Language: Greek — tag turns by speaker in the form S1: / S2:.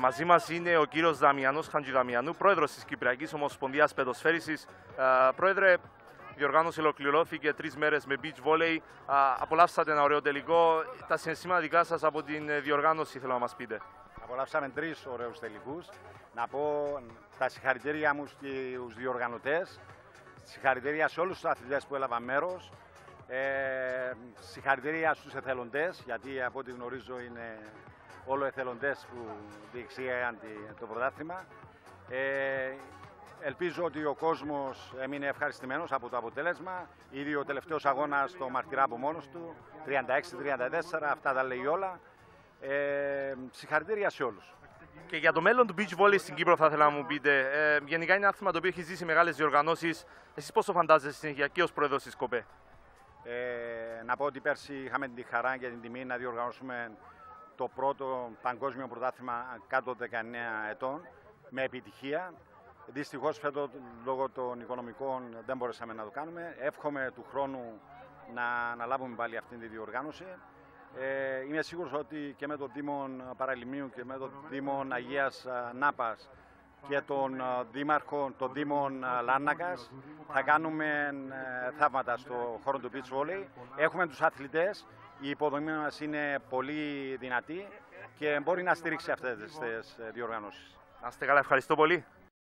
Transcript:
S1: Μαζί μας είναι ο κύριος Δαμιανός Χαντζηδαμιανού, πρόεδρος της Κυπριακής Ομοσπονδίας Παιδοσφαίρισης. Πρόεδρε, η οργάνωση ολοκληρώθηκε 3 μέρες με beach volley. Απολαύσατε ένα ωραίο τελικό. Τα συναισθήματα δικά σας από την διοργάνωση θέλω να μας πείτε.
S2: Απολαύσαμε 3 ωραίους τελικούς. Να πω τα συγχαρητήρια μου στους διοργανωτές. Συγχαρητήρια σε όλους τους αθλητές που έλαβαν μέρος. Συγχαρητήρια στους εθελοντές, γιατί από ό,τι γνωρίζω είναι όλο εθελοντές που διεξήγαγαν το πρωτάθλημα. Ελπίζω ότι ο κόσμος έμεινε ευχαριστημένος από το αποτέλεσμα. Ήδη ο τελευταίος αγώνας το μαρτυρά από μόνος του, 36-34, αυτά τα λέει όλα. Συγχαρητήρια σε όλους.
S1: Και για το μέλλον του beach volley στην Κύπρο θα ήθελα να μου πείτε. Γενικά είναι ένα άθλημα το οποίο έχει ζήσει μεγάλες διοργανώσεις. Εσείς πώς το φαντάζεστε συνέχεια και ως πρόεδρος της ΚΟΠΕ?
S2: Να πω ότι πέρσι είχαμε την χαρά και την τιμή να διοργανώσουμε το πρώτο παγκόσμιο πρωτάθλημα κάτω των 19 ετών με επιτυχία. Δυστυχώς φέτος λόγω των οικονομικών δεν μπορέσαμε να το κάνουμε. Εύχομαι του χρόνου να αναλάβουμε πάλι αυτή τη διοργάνωση. Είμαι σίγουρος ότι και με τον Δήμο Παραλιμνίου και με τον Δήμο Αγίας Νάπας και τον Δήμαρχο, τον Δήμο Λάρνακας θα κάνουμε θαύματα στο χώρο του beach volley. Έχουμε τους αθλητές, η υποδομή μας είναι πολύ δυνατή και μπορεί να στηρίξει αυτές τις διοργανώσεις.
S1: Να είστε καλά, ευχαριστώ πολύ.